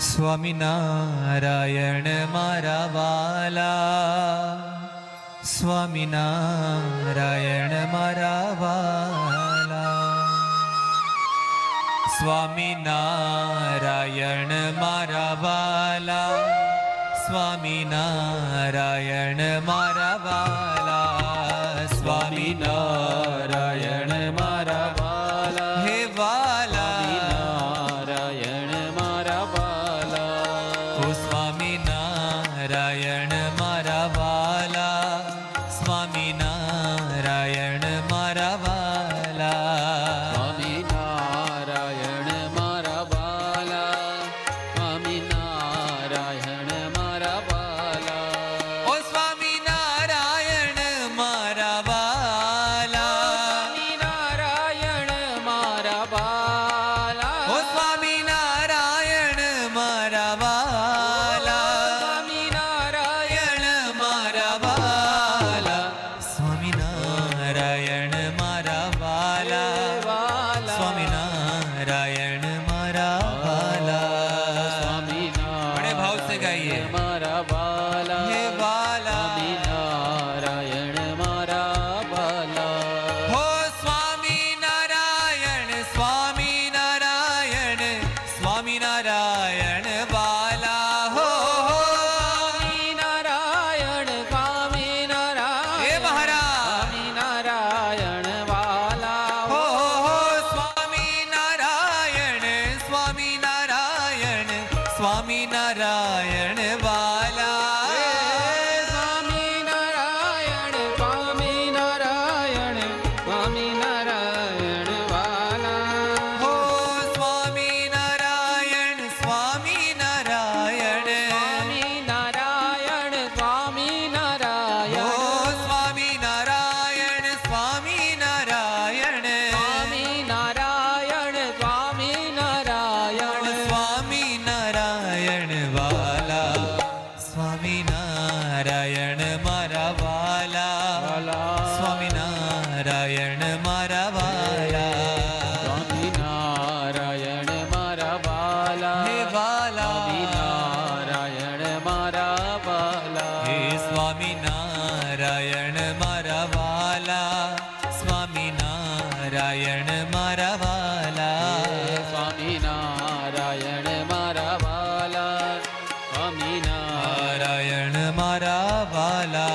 સ્વામિનારાયણ મારા વાલા, સ્વામિનારાયણ મારા વાલા, સ્વામિનારાયણ મારા વાલા, સ્વામિનારાયણ મારા વાલા, સ્વામિનારાયણ મારા વાલા, હે વાલા નારાયણ મારા વાલા, ઓ સ્વામિનારાયણ મારા વાલા, સ્વામિનારાયણ મારા વાલા, સ્વામિનારાયણ મારા વાલા, સ્વામિનારાયણ મારા વાલા, ઓ સ્વામિનારાયણ મારા વાલા, સ્વામિનારાયણ મારા વાલા, ઓ સ્વામિનારાયણ મારા વાલા, સ્વામિનારાયણ મારા વાલા, સ્વામિનારાયણ મારા વાલા, સ્વામિનારાયણ મારા વાલા, બड़े भाव से गाइए मारा वाला, हे वाला नारायण मारा वाला, हो स्वामीनारायण स्वामीनारायण स्वामीनारायण वाला, हो स्वामीनारायण स्वामीनारायण, हे महाराज स्वामीनारायण वाला, हो स्वामीनारायण स्वामीनारायण स्वामीनारायण वाला, स्वामीनारायण स्वामीनारायण स्वामीनारायण वाला, हो स्वामीनारायण स्वामीनारायण स्वामीनारायण स्वामीनारायण, हो स्वामीनारायण स्वामीनारायण स्वामीनारायण स्वामीनारायण, स्वामीनारायण वाला, स्वामीनारायण मारा वाला, स्वामीनारायण मारा वाला, स्वामीनारायण मारा वाला, हे वाला नारायण मारा वाला, हे स्वामीनारायण मारा वाला, स्वामीनारायण मारा वाला, स्वामीनारायण मारा वाला, स्वामीनारायण मारा वाला,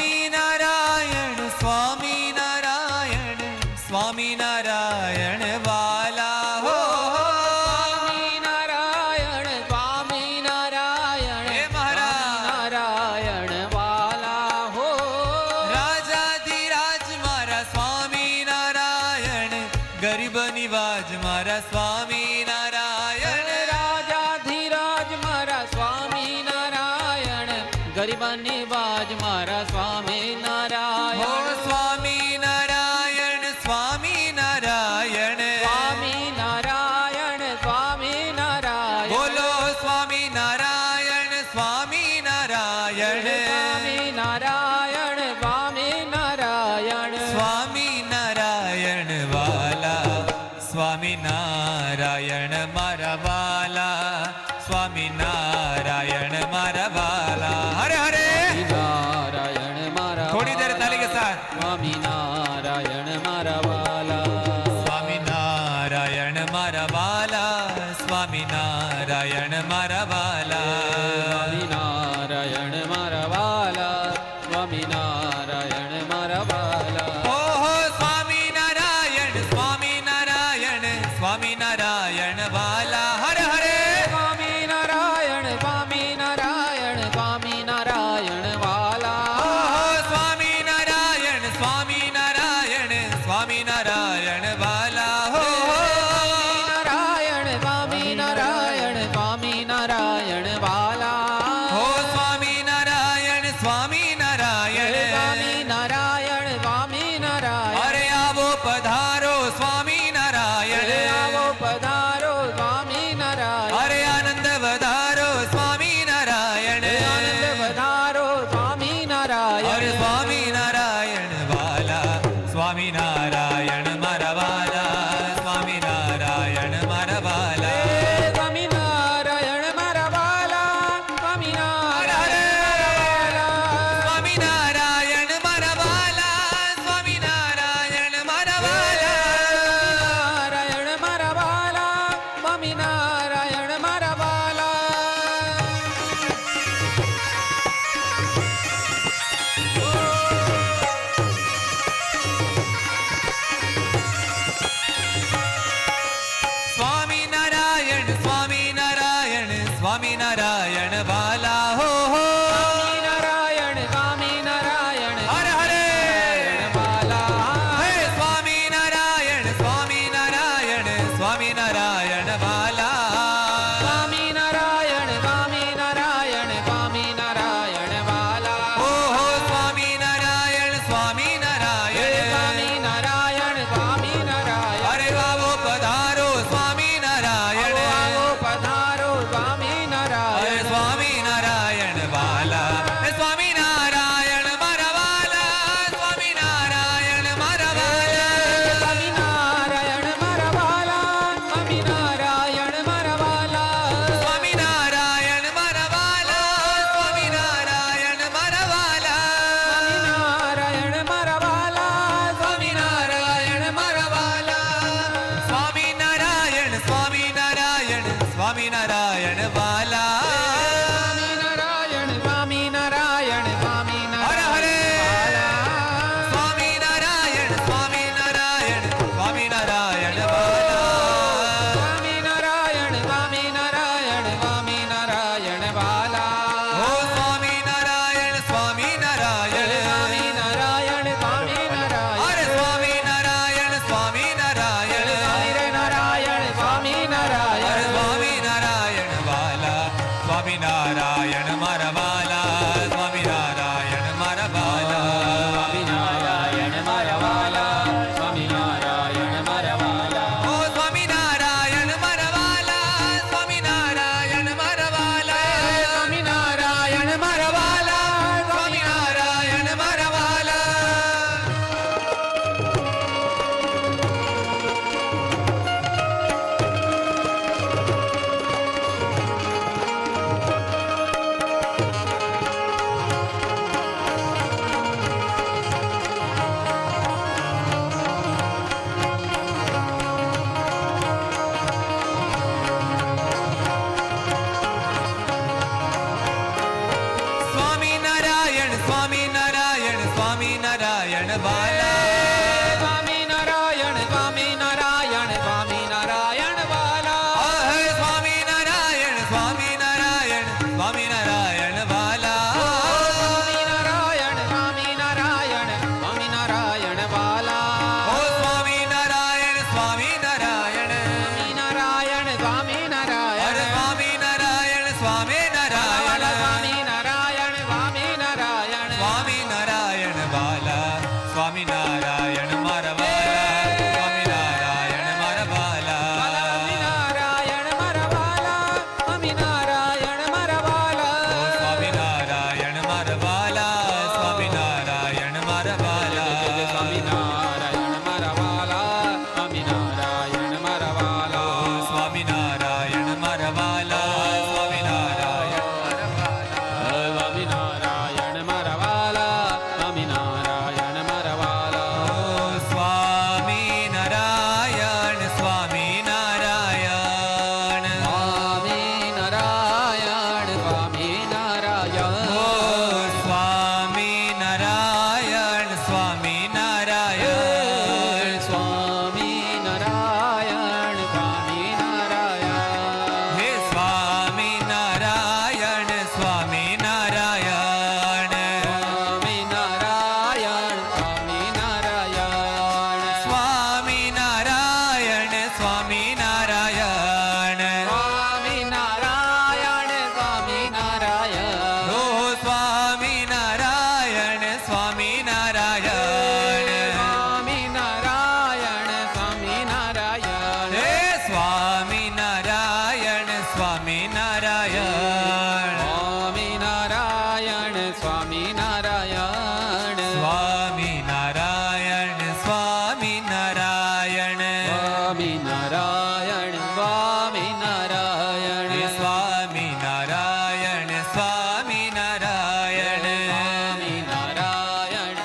स्वामीनारायण स्वामीनारायण स्वामीनारायण वाला, हो स्वामीनारायण स्वामीनारायण, हे महाराज नारायण वाला, हो राजाधिराज मारा स्वामीनारायण, गरीब निवाज मारा स्वामीनारायण, राजाधिराज मारा स्वामीनारायण, गरीब निवाज मारा स्वामीनारायण, हो स्वामीनारायण स्वामीनारायण स्वामीनारायण स्वामीनारायण, बोलो स्वामीनारायण स्वामीनारायण स्वामीनारायण स्वामीनारायण, स्वामीनारायण वाला, स्वामीनारायण मारा वाला, स्वामीनारायण मारा वाला, हरे हरे नारायण मारा, थोड़ी देर ताली के साथ, स्वामीनारायण मारा वाला, स्वामीनारायण मारा वाला, स्वामीनारायण मारा वाला, स्वामीनारायण मारा वाला, स्वामीनारायण मारा वाला, हो स्वामीनारायण स्वामीनारायण स्वामीनारायण वाला, हरे हरे स्वामीनारायण स्वामीनारायण स्वामीनारायण वाला, हो स्वामीनारायण स्वामीनारायण स्वामीनारायण वाला, हो स्वामीनारायण स्वामीनारायण स्वामीनारायण સ્વામિનારાયણ વાલા હો હો નારાયણ સ્વામી નારાયણ હરે હરે વાલા હે સ્વામિનારાયણ સ્વામિનારાયણ સ્વામિનારાયણ વાલા સ્વામી નારાયણ સ્વામી નારાયણ સ્વામી નારાયણ વાલા ઓહો સ્વામિનારાયણ સ્વામિનારાયણ સ્વામી નારાયણ સ્વામી નારાયણ અરે આવો પધારો સ્વામિનારાયણ આવો પધારો સ્વામી અરે નારાયણ સ્વામિનારાયણ વાલા હે સ્વામિનારાયણ મારા વાલા સ્વામિનારાયણ મારા વાલા સ્વામી નારાયણ મારા વાલા સ્વામી નારાયણ મારા વાલા સ્વામિનારાયણ મારા વાલા સ્વામિનારાયણ મારા વાલા નારાયણ મારા વાલા સ્વામિનારાયણ મારા વાલા સ્વામિનારાયણ સ્વામિનારાયણ સ્વામિનારાયણ વાલા સ્વામિનારાયણ સ્વામિનારાયણ હરે હરે સ્વામિનારાયણ સ્વામિનારાયણ સ્વામિનારાયણ સ્વામિનારાયણ વાલા સ્વામિનારાયણ સ્વામિનારાયણ સ્વામિનારાયણ વાલા ઓ સ્વામિનારાયણ સ્વામિનારાયણ સ્વામિનારાયણ સ્વામિનારાયણ અરે સ્વામિનારાયણ સ્વામિનારાયણ નારાયણ સ્વામિનારાયણ અરે સ્વામિનારાયણ વાલા સ્વામિનારાયણ મારા વાલા સ્વામિનારાયણ મારા વાલા સ્વામિનારાયણ મારા વાલા સ્વામિનારાયણ મારા વાલા ઓ સ્વામિનારાયણ મારા વાલા સ્વામિનારાયણ મારા વાલા સ્વામિનારાયણ મારા વાલા સ્વામિનારાયણ મારા વાલા સ્વામિનારાયણ સ્વામિનારાયણ સ્વામિનારાયણ વાલા સ્વામિનારાયણ સ્વામિનારાયણ સ્વામિનારાયણ વાલા હે સ્વામિનારાયણ સ્વામિનારાયણ સ્વામિનારાયણ વાલા સ્વામિનારાયણ સ્વામિનારાયણ સ્વામિનારાયણ વાલા ઓ સ્વામિનારાયણ સ્વામિનારાયણ સ્વામિનારાયણ સ્વામિનારાયણ અરે સ્વામિનારાયણ સ્વામિનારાયણ સ્વામિનારાયણ સ્વામિનારાયણ સ્વામિનારાયણ વાલા સ્વામિનારાયણ મારા વાલા સ્વામિનારાયણ મારા વાલા સ્વામિનારાયણ મારા વાલા સ્વામિનારાયણ મારા વાલા સ્વામિનારાયણ મારા વાલા સ્વામિનારાયણ મારા વાલા સ્વામિનારાયણ મારા વાલા સ્વામિનારાયણ મારા વાલા સ્વામિનારાયણ મારા વાલા સ્વામિનારાયણ સ્વામિનારાયણ મારા વાલા સ્વામિનારાયણ મારા વાલા સ્વામિનારાયણ સ્વામિનારાયણ સ્વામિનારાયણ સ્વામિનારાયણ ઓ સ્વામિનારાયણ સ્વામિનારાયણ સ્વામિનારાયણ સ્વામિનારાયણ હે સ્વામિનારાયણ સ્વામિનારાયણ સ્વામિનારાયણ સ્વામિનારાયણ સ્વામિનારાયણ સ્વામિનારાયણ સ્વામિનારાયણ ઓ સ્વામિનારાયણ સ્વામિનારાયણ સ્વામિનારાયણ સ્વામિનારાયણ હે સ્વામિનારાયણ સ્વામિનારાયણ સ્વામિનારાયણ સ્વામિનારાયણ સ્વામિનારાયણ સ્વામિનારાયણ સ્વામિનારાયણ સ્વામિનારાયણ હે સ્વામિનારાયણ સ્વામિનારાયણ સ્વામિનારાયણ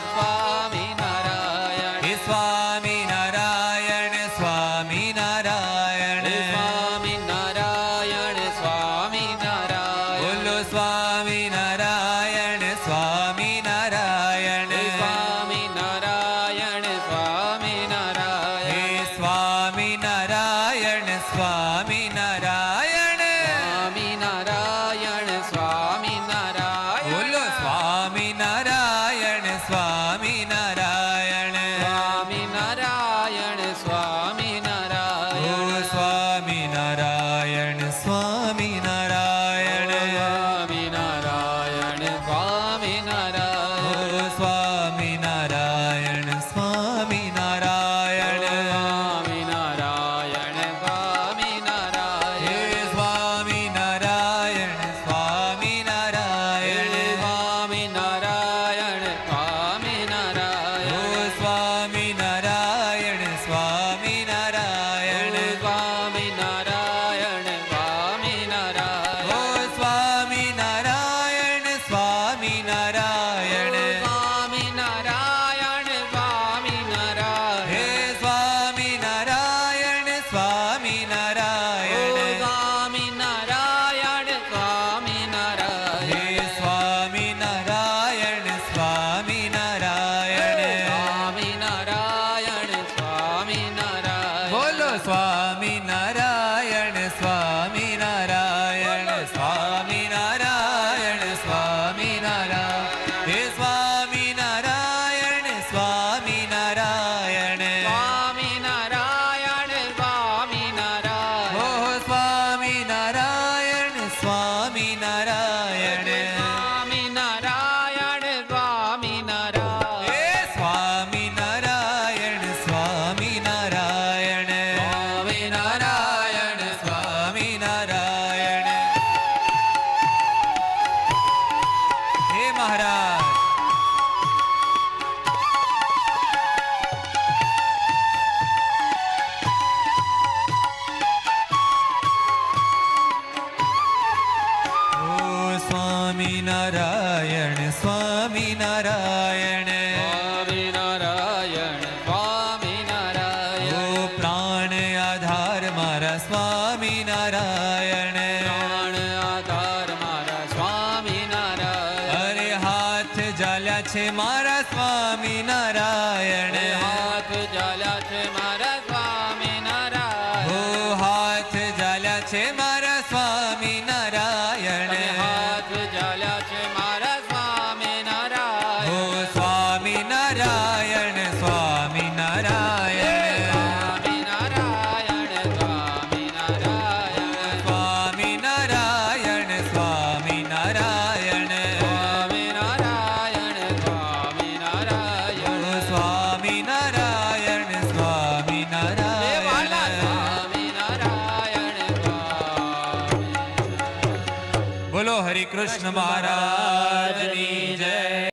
સ્વામિનારાયણ હે સ્વામિનારાયણ સ્વામિનારાયણ સ્વામિનારાયણ સ્વામિનારાયણ સ્વામી નારાયણ સ્વામી નારાયણ સ્વામી નારાયણ હે સ્વામી નારાયણ સ્વામી નારાયણ સ્વામી નારાયણ સ્વામી નારાયણ હે મહારાજ સ્વામી નારાયણ સ્વામી નારાયણ સ્વામી નારાયણ સ્વામી નારાયણ ઓ પ્રાણ આધાર મારા સ્વામી નારાયણ પ્રાણ આધાર મારા સ્વામી નારાયણ અરે હાથ જાલ્યા છે મારા સ્વામી નારાયણ હાથ ચાલ્યા છે મારા સ્વામી ઓ નારાયણ હાથ જાલ્યા છે મારા સ્વામી નારાયણ હાથ ચાલ્યા છે મારા સ્વામી ઓ નારાયણ સ્વામી નારાયણ સ્વામી નારાયણ સ્વામી નારાયણ સ્વામી નારાયણ સ્વામી નારાયણ સ્વામી નારાયણ સ્વામી નારાયણ સ્વામી નારાયણ ઓ સ્વામી નારાયણ સ્વામી હે વાલા નારાયણ સ્વામી નારાયણ સ્વામી બોલો હરિ કૃષ્ણ મહારાજ